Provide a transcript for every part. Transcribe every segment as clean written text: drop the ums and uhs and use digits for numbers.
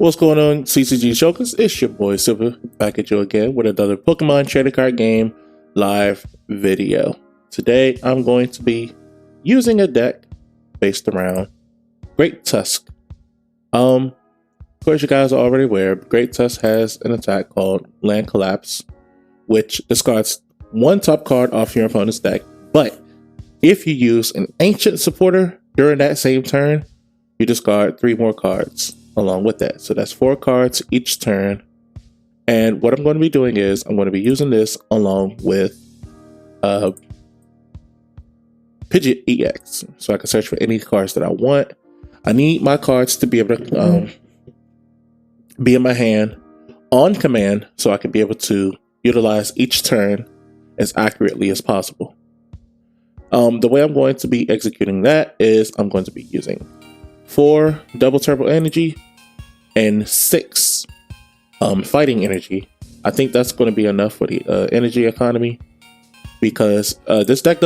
What's going on, CCG Showcase? It's your boy Silver back at you again with another Pokemon trading card game live video. Today I'm going to be using a deck based around Great Tusk. Of course, you guys are already aware, Great Tusk has an attack called Land Collapse, which discards one top card off your opponent's deck. But if you use an ancient supporter during that same turn, you discard 3 more cards along with that. So that's 4 cards each turn. And what I'm going to be doing is I'm going to be using this along with Pidgeot EX. So I can search for any cards that I want. I need my cards to be able to be in my hand on command so I can be able to utilize each turn as accurately as possible. The way I'm going to be executing that is I'm going to be using 4 double turbo energy and 6 fighting energy. I think that's going to be enough for the energy economy, because this deck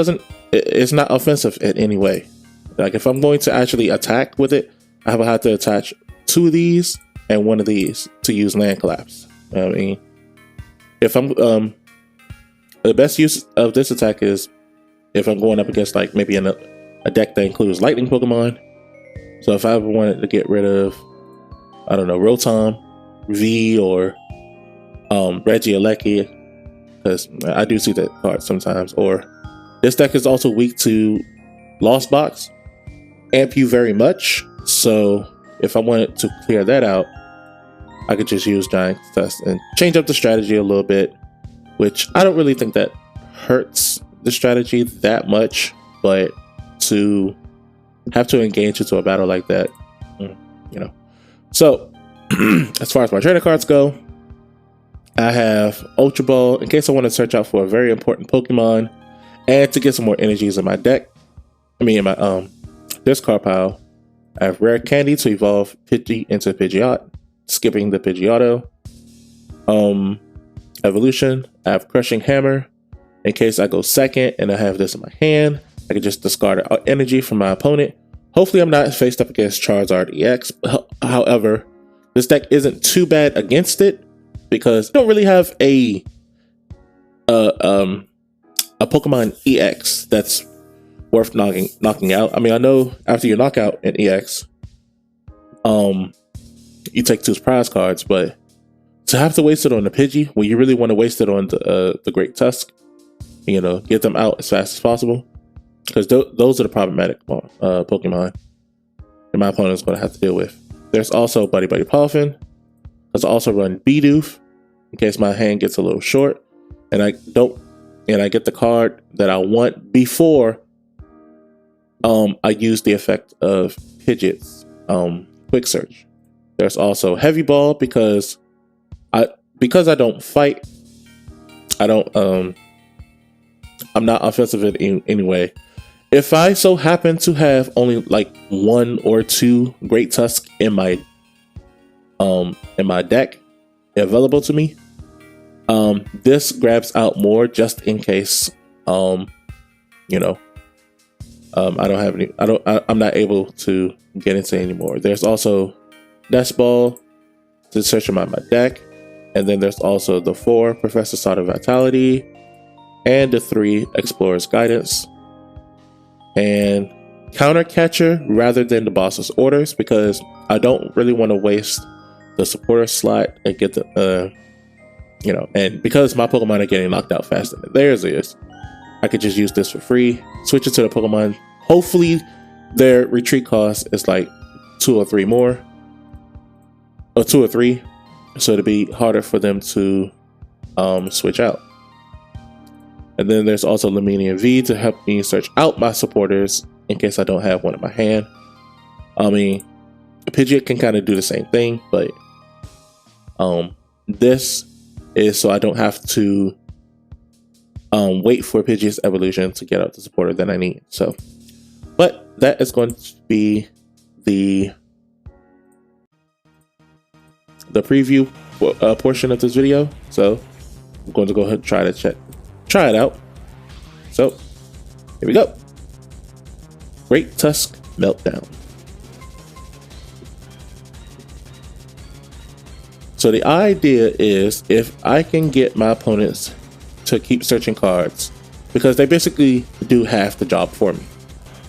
it's not offensive in any way. Like if I'm going to actually attack with it, I will have to attach 2 of these and 1 of these to use Land Collapse. I mean, if I'm the best use of this attack is if I'm going up against like maybe a deck that includes lightning Pokemon. So if I ever wanted to get rid of, I don't know, Rotom V or Regieleki, because I do see that card sometimes. Or this deck is also weak to Lost Box, Ampu very much. So if I wanted to clear that out, I could just use Giant Tusk and change up the strategy a little bit, which I don't really think that hurts the strategy that much, but to have to engage into a battle like that, you know. So as far as my trading cards go, I have Ultra Ball in case I want to search out for a very important Pokemon and to get some more energies in my deck. I mean, in my discard pile. I have Rare Candy to evolve Pidgey into Pidgeot, skipping the Pidgeotto. Evolution, I have Crushing Hammer in case I go second and I have this in my hand. I can just discard energy from my opponent. Hopefully I'm not faced up against Charizard EX. However, this deck isn't too bad against it because I don't really have a Pokemon EX that's worth knocking out. I mean, I know after you knock out an EX, you take 2 surprise cards, but to have to waste it on the Pidgey when you really want to waste it on the Great Tusk, you know, get them out as fast as possible. Because those are the problematic Pokemon that my opponent's going to have to deal with. There's also Buddy-Buddy Poffin. Let's also run Bidoof in case my hand gets a little short and I get the card that I want before I use the effect of Pidgeot's Quick Search. There's also Heavy Ball because I don't fight. I'm not offensive in any way. If I so happen to have only like 1 or 2 Great Tusk in my deck available to me, this grabs out more just in case you know, I don't have any. I'm not able to get into anymore. There's also Nest Ball to search my deck, and then there's also the 4 Professor Sada Vitality and the 3 Explorer's Guidance. And Counter Catcher rather than the boss's orders, because I don't really want to waste the supporter slot and get the you know, and because my Pokemon are getting knocked out faster than theirs is, I could just use this for free, switch it to the Pokemon. Hopefully their retreat cost is like 2 or 3 more, or 2 or 3, so it'll be harder for them to switch out. And then there's also Lumineon V to help me search out my supporters in case I don't have one in my hand. I mean, Pidgeot can kind of do the same thing, but this is so I don't have to wait for Pidgeot's evolution to get out the supporter that I need. So, but that is going to be the preview portion of this video. So I'm going to go ahead and try it out. So here we go. Great Tusk Meltdown. So the idea is if I can get my opponents to keep searching cards, because they basically do half the job for me.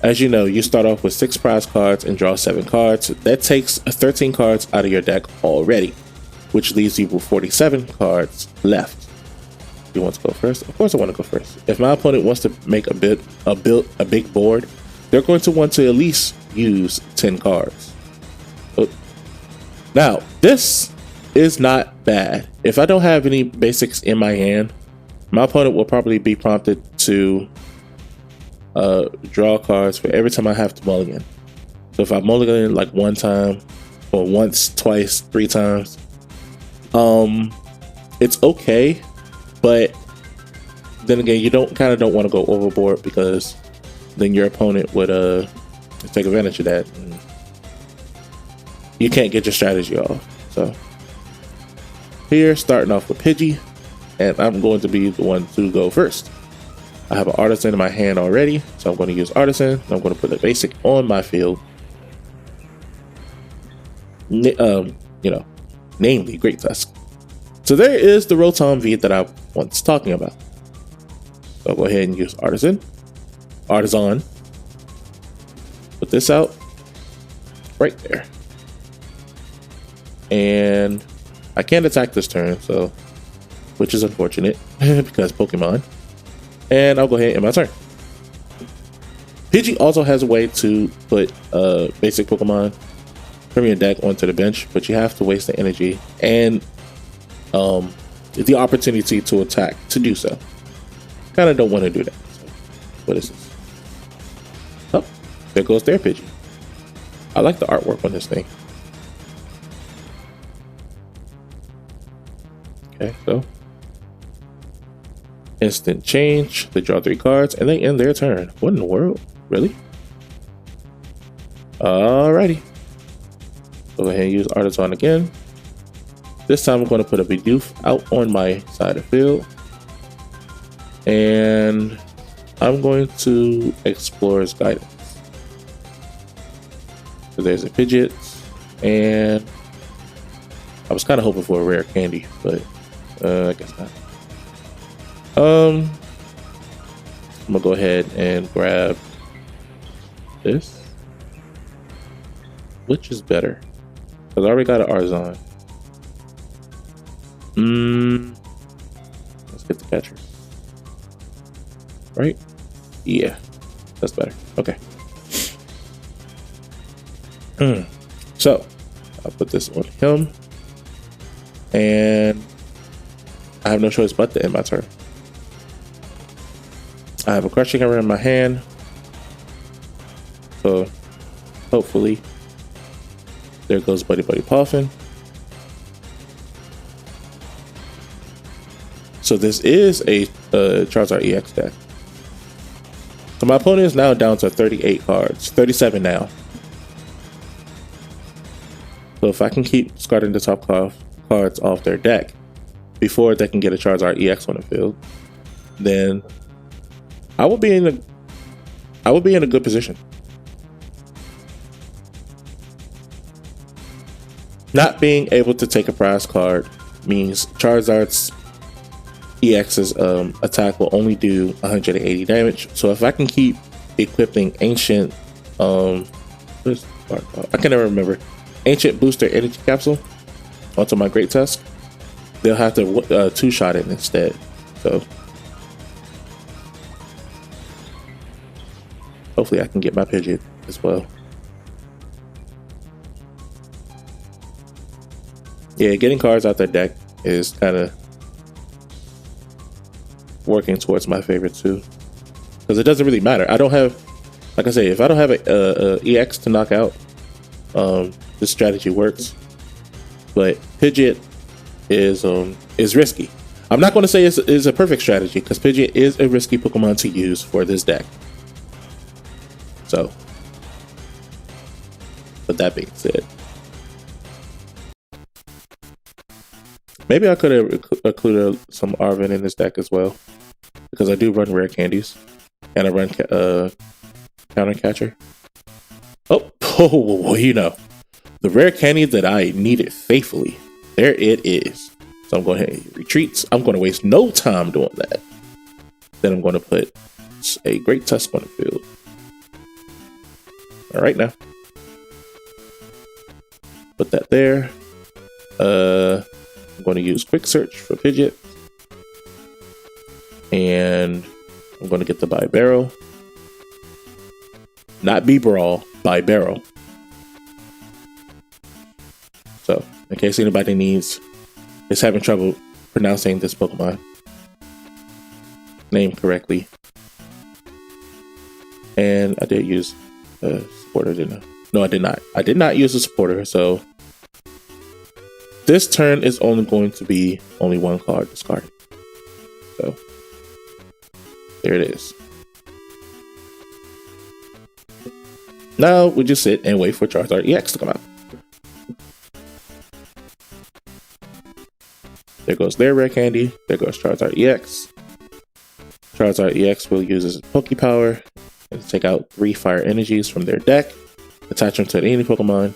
As you know, you start off with 6 prize cards and draw 7 cards. That takes 13 cards out of your deck already, which leaves you with 47 cards left. You want to go first? Of course I want to go first. If my opponent wants to make a big board, they're going to want to at least use 10 cards. Now, this is not bad. If I don't have any basics in my hand, my opponent will probably be prompted to draw cards for every time I have to mulligan. So if I mulligan like 1 time, or once, twice, 3 times, it's okay. But then again, you don't want to go overboard, because then your opponent would take advantage of that, and you can't get your strategy off. So here, starting off with Pidgey, and I'm going to be the one to go first. I have an Artazon in my hand already, so I'm going to use Artazon. I'm going to put a basic on my field. Namely Great Tusk. So there is the Rotom V that I was talking about. So I'll go ahead and use Artazon. Put this out right there. And I can't attack this turn, so, which is unfortunate because Pokemon. And I'll go ahead and end my turn. Pidgey also has a way to put basic Pokemon from your deck onto the bench, but you have to waste the energy and the opportunity to attack to do so. Kind of don't want to do that. So, what is this? Oh, there goes their Pidgey. I like the artwork on this thing. Okay, so instant change. They draw 3 cards and they end their turn. What in the world? Really? Alrighty. Go ahead and use Artazon again. This time I'm going to put a Bidoof out on my side of the field. And I'm going to Explorer's Guidance. So there's a Pidgeot. And I was kind of hoping for a Rare Candy, but I guess not. I'm gonna go ahead and grab this. Which is better? Because I already got an Artazon. Let's get the catcher. Right? Yeah, that's better. Okay. So I'll put this on him, and I have no choice but to end my turn. I have a Crushing Hammer in my hand, so hopefully there goes Buddy-Buddy Poffin. So this is a Charizard EX deck. So my opponent is now down to 38 cards, 37 now. So if I can keep discarding the top cards off their deck before they can get a Charizard EX on the field, then I will be in a good position. Not being able to take a prize card means Charizard's EX's attack will only do 180 damage. So if I can keep equipping ancient, I can never remember, ancient booster energy capsule onto my Great Tusk, they'll have to two-shot it instead. So hopefully I can get my Pidgeot as well. Yeah, getting cards out their deck is kind of working towards my favorite too, because it doesn't really matter. I don't have, like I say, if I don't have a EX to knock out, this strategy works. But Pidgeot is risky. I'm not going to say it's a perfect strategy, because Pidgeot is a risky Pokemon to use for this deck. So, with that being said, maybe I could have included some Arven in this deck as well, because I do run Rare Candies and I run Counter Catcher. Oh, you know, the Rare Candy that I needed faithfully There it is. So I'm going ahead and retreats. I'm going to waste no time doing that. Then I'm going to put a Great Tusk on the field. All right, now. Put that there. I'm going to use Quick Search for Pidgeot. And I'm going to get the Bibarel. Not Bibarel, Bibarel. So, in case anybody is having trouble pronouncing this Pokemon name correctly. And I did use a supporter, didn't I? No, I did not. I did not use a supporter, so this turn is only going to be only one card discarded. So, there it is. Now we just sit and wait for Charizard EX to come out. There goes their Rare Candy. There goes Charizard EX. Charizard EX will use his Poke Power and take out 3 Fire Energies from their deck, attach them to any Pokemon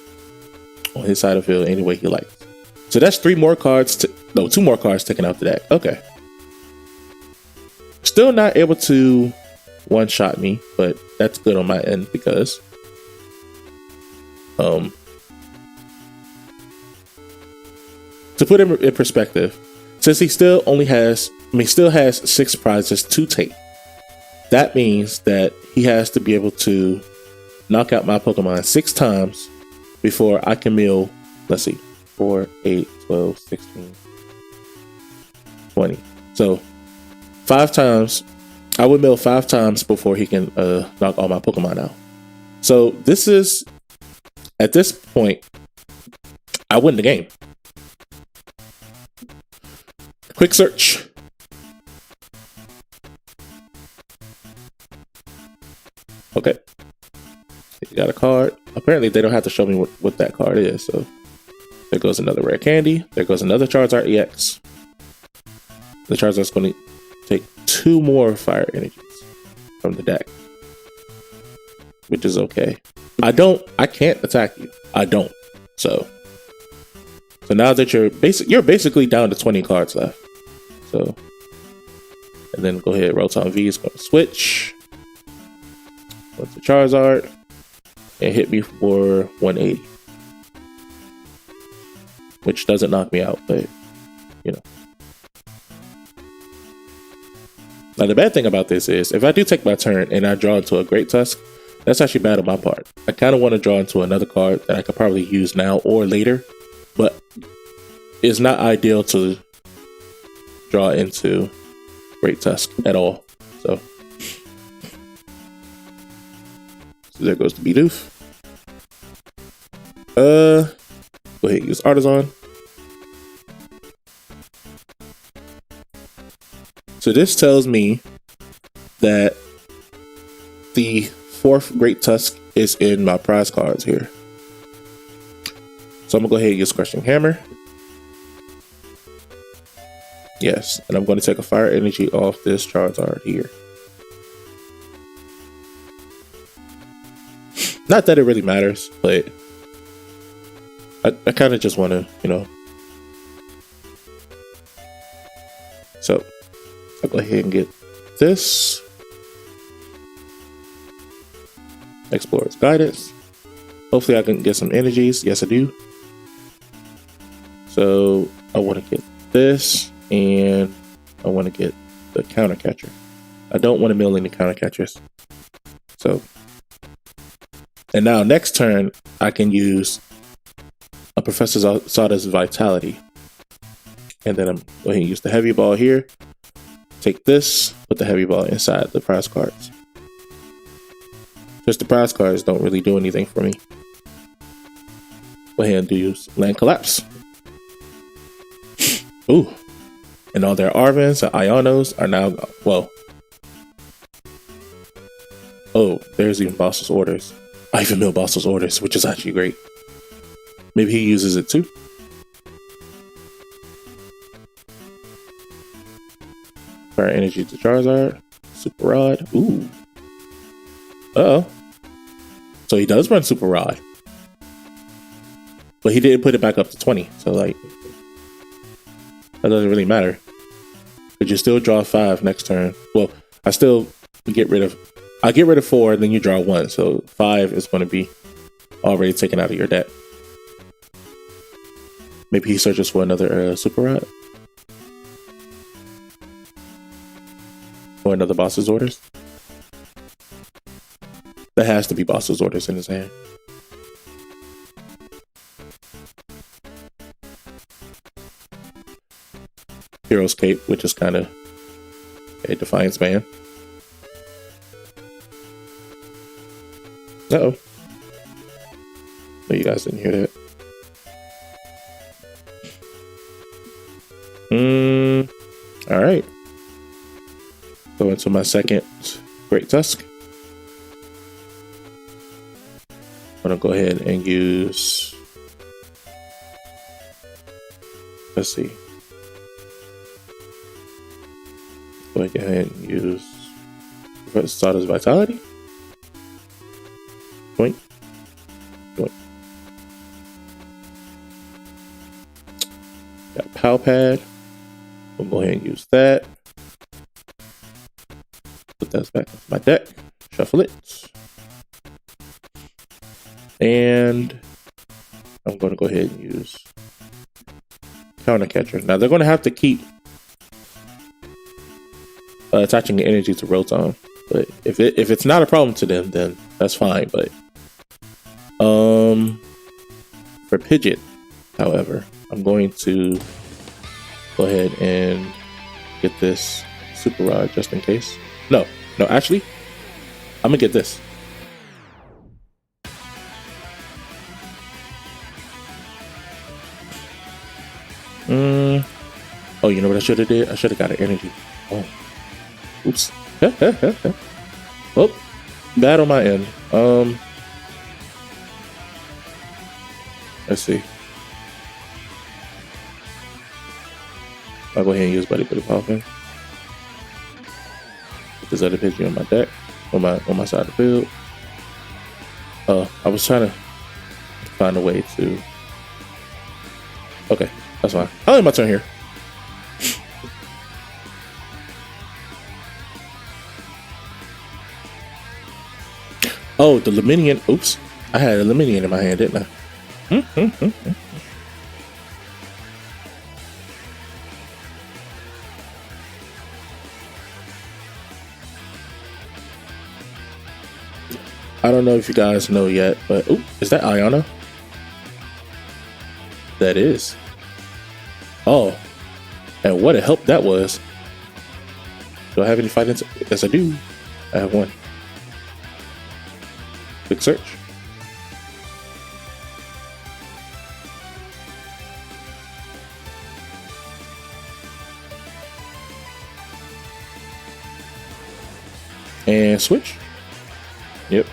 on his side of the field any way he likes. So that's 2 more cards taken out the deck. Okay. Still not able to one-shot me, but that's good on my end because to put him in perspective, since he still has 6 prizes to take, that means that he has to be able to knock out my Pokemon 6 times before I can mill, let's see, 4, 8, 12, 16, 20. So 5 times, I would mill 5 times before he can knock all my Pokemon out. So this is, at this point, I win the game. Quick search. Okay. You got a card. Apparently they don't have to show me what that card is. So there goes another Rare Candy. There goes another Charizard EX. The Charizard's going to take 2 more Fire Energies from the deck, which is okay. I can't attack you. I don't. So now that you're basically down to 20 cards left. So, and then go ahead, Rotom V is going to switch. What's the Charizard? And hit me for 180. Which doesn't knock me out, but, you know. Now, the bad thing about this is, if I do take my turn and I draw into a Great Tusk, that's actually bad on my part. I kind of want to draw into another card that I could probably use now or later, but it's not ideal to draw into Great Tusk at all. So there goes the Bidoof. Go ahead and use Artazon. So this tells me that the 4th Great Tusk is in my prize cards here. So I'm gonna go ahead and use Crushing Hammer. Yes, and I'm going to take a Fire Energy off this Charizard here. Not that it really matters, but I kind of just want to, you know. So I'll go ahead and get this. Explorer's Guidance. Hopefully I can get some energies. Yes, I do. So I want to get this. And I want to get the Counter Catcher. I don't want to mill any Counter Catchers. So, and now next turn, I can use a Professor Sada's Vitality. And then I'm going to use the Heavy Ball here. Take this, put the Heavy Ball inside the prize cards. Just the prize cards don't really do anything for me. Go ahead and do Land Collapse. Ooh. And all their Arvins and Ionos are now, well. Oh, there's even Boss's Orders. I even mill Boss's Orders, which is actually great. Maybe he uses it too. Fire Energy to Charizard. Super Rod. Ooh. Uh-oh. So he does run Super Rod. But he didn't put it back up to 20. So, like, That doesn't really matter. But you still draw 5 next turn. Well, I still get rid of... I get rid of 4, then you draw 1. So 5 is going to be already taken out of your deck. Maybe he searches for another Super Rod. Or another Boss's Orders. That has to be Boss's Orders in his hand. Hero's Cape, which is kind of a Defiance Band. Uh-oh. No, you guys didn't hear that. Alright. Go into my second Great Tusk. I'm gonna go ahead and use... Let's see. Go ahead and use Sada's Vitality. Point. Point. Got Pal Pad. We'll go ahead and use that. Put that back into my deck. Shuffle it. And I'm going to go ahead and use Counter Catcher. Now they're going to have to keep attaching the energy to Rotom, but if it's not a problem to them, then that's fine. But for Pidgeot, however, I'm going to go ahead and get this Super Rod just in case. No, actually, I'm gonna get this. Oh, you know what I should have did? I should have got an energy. Oh. Oops. Oh, bad on my end. Let's see. I'll go ahead and use Buddy-Buddy Poffin. Put this other Pidgey on my deck, on my side of the field. I was trying to find a way to. Okay, that's fine. I'll end my turn here. Oh, the Lumineon. Oops. I had a Lumineon in my hand, didn't I? I don't know if you guys know yet, but ooh, is that Ayana? That is. Oh, and what a help that was. Do I have any fighting? Yes, I do. I have one. Quick search. And switch. Yep.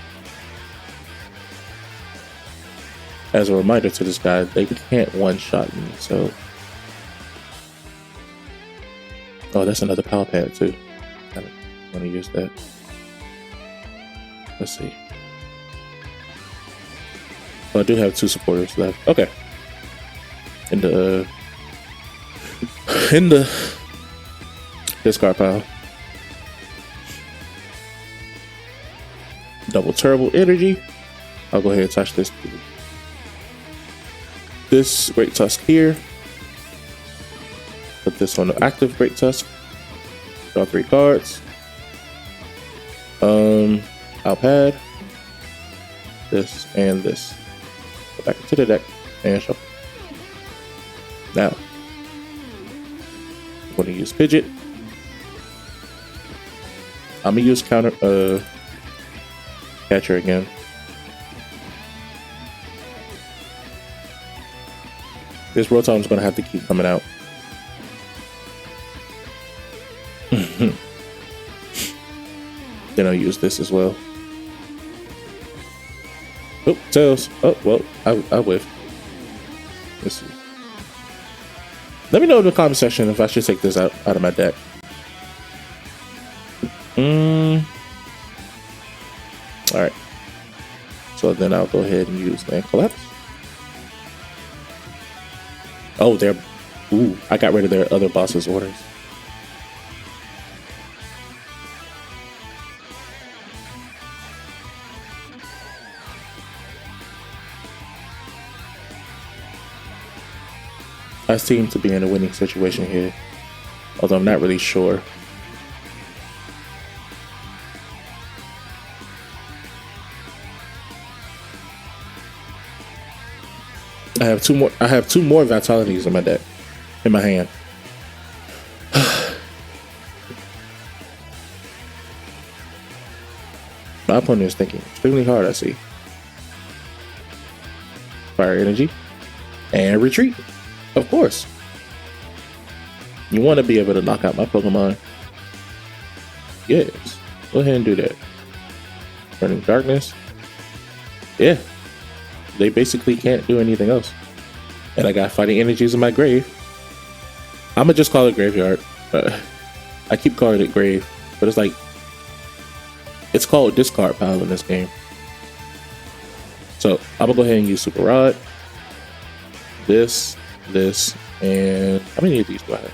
As a reminder to this guy, they can't one-shot me, so... Oh, that's another Pal Pad, too. I want to use that. Let's see. Oh, I do have 2 supporters left. Okay. In the discard pile. Double Turbo Energy. I'll go ahead and attach this Great Tusk here. Put this on the active Great Tusk. Draw 3 cards. Pal Pad. This and this. Go back into the deck and shuffle. Now, I'm going to use Pidgeot. I'm gonna use Catcher again. This Rotom's gonna have to keep coming out. Then I'll use this as well. Oh, Tails. Oh, well, I whiffed. Let's see. Let me know in the comment section if I should take this out of my deck. Alright. So then I'll go ahead and use Land Collapse. Oh, they're Ooh, I got rid of their other boss's orders. I seem to be in a winning situation here, although I'm not really sure. I have two more vitalities in my deck, in my hand. My opponent is thinking extremely hard, I see. Fire energy and retreat. Of course. You want to be able to knock out my Pokemon. Yes. Go ahead and do that. Burning Darkness. Yeah. They basically can't do anything else. And I got fighting energies in my grave. I'm going to just call it graveyard. I keep calling it grave. But it's like, it's called discard pile in this game. So I'm going to go ahead and use Super Rod. This, and how many of these do I have?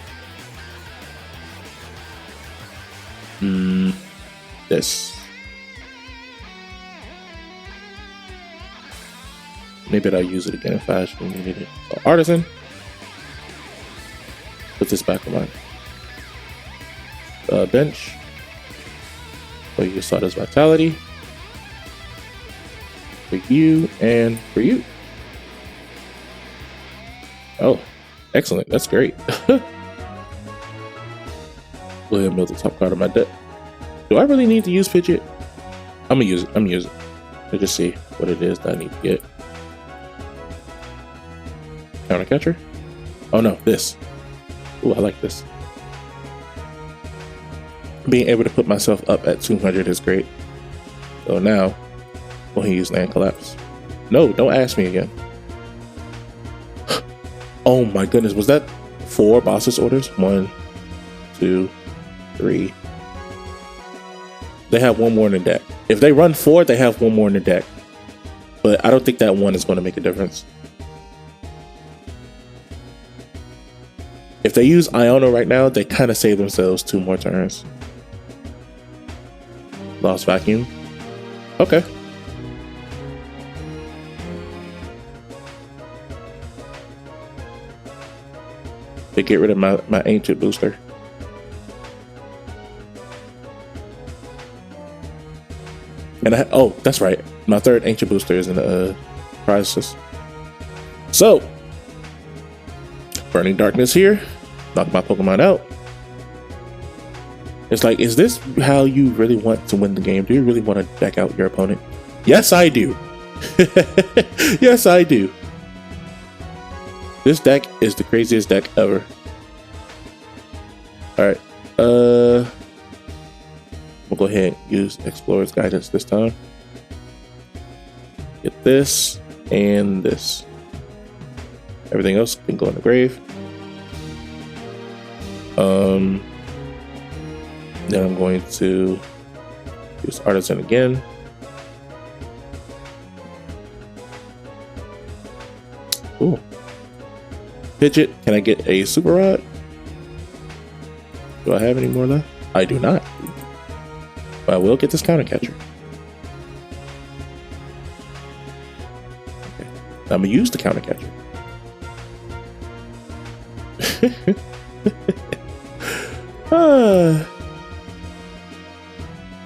This. Maybe I'll use it again if I actually needed it. So Artazon. Put this back on my bench. So you saw this vitality. For you and for you. Oh, excellent. That's great. Go ahead and build the top card of my deck. Do I really need to use Pidgeot? I'm gonna use it. I'm gonna use it. Let's just see what it is that I need to get. Counter catcher? Oh no, this. Ooh, I like this. Being able to put myself up at 200 is great. So now, we'll use Land Collapse. No, don't ask me again. Oh my goodness, was that 4 bosses orders? 1, 2, 3. They have 1 more in the deck. If they run 4, they have 1 more in the deck. But I don't think that 1 is going to make a difference. If they use Iono right now, they kind of save themselves 2 more turns. Lost Vacuum. Okay. They get rid of my ancient booster. And oh, that's right. My 3rd ancient booster is in the process. So, Burning Darkness here. Knock my Pokemon out. It's like, is this how you really want to win the game? Do you really want to deck out your opponent? Yes, I do. Yes, I do. This deck is the craziest deck ever. Alright. We'll go ahead and use Explorer's Guidance this time. Get this and this. Everything else can go in the grave. Then I'm going to use Artazon again. Ooh. Pidgeot, can I get a Super Rod? Do I have any more left? I do not. But I will get this counter catcher. Okay. I'm gonna use the counter catcher.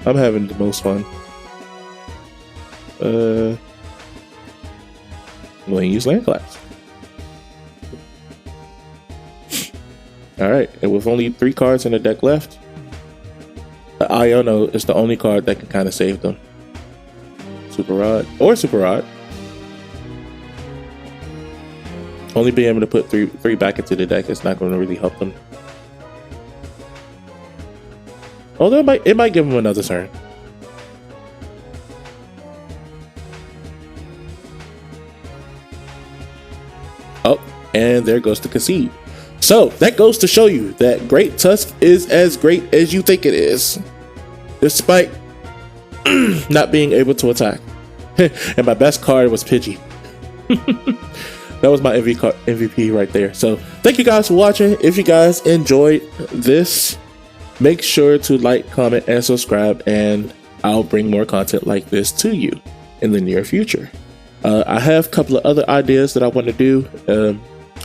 I'm having the most fun. I'm going to use Land Collapse. Alright, and with only 3 cards in the deck left, Iono is the only card that can kind of save them. Super Rod or Super Rod. Only being able to put three back into the deck is not going to really help them. Although it might give them another turn. Oh, and there goes the concede. So that goes to show you that Great Tusk is as great as you think it is, despite not being able to attack. And my best card was Pidgey. that was my MVP right there. So thank you guys for watching. If you guys enjoyed this, make sure to like, comment, and subscribe, and I'll bring more content like this to you in the near future. I have a couple of other ideas that I want to do.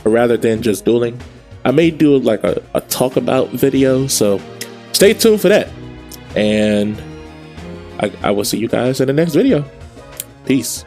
Rather than just dueling, I may do like a talk about video. So stay tuned for that. And I will see you guys in the next video. Peace.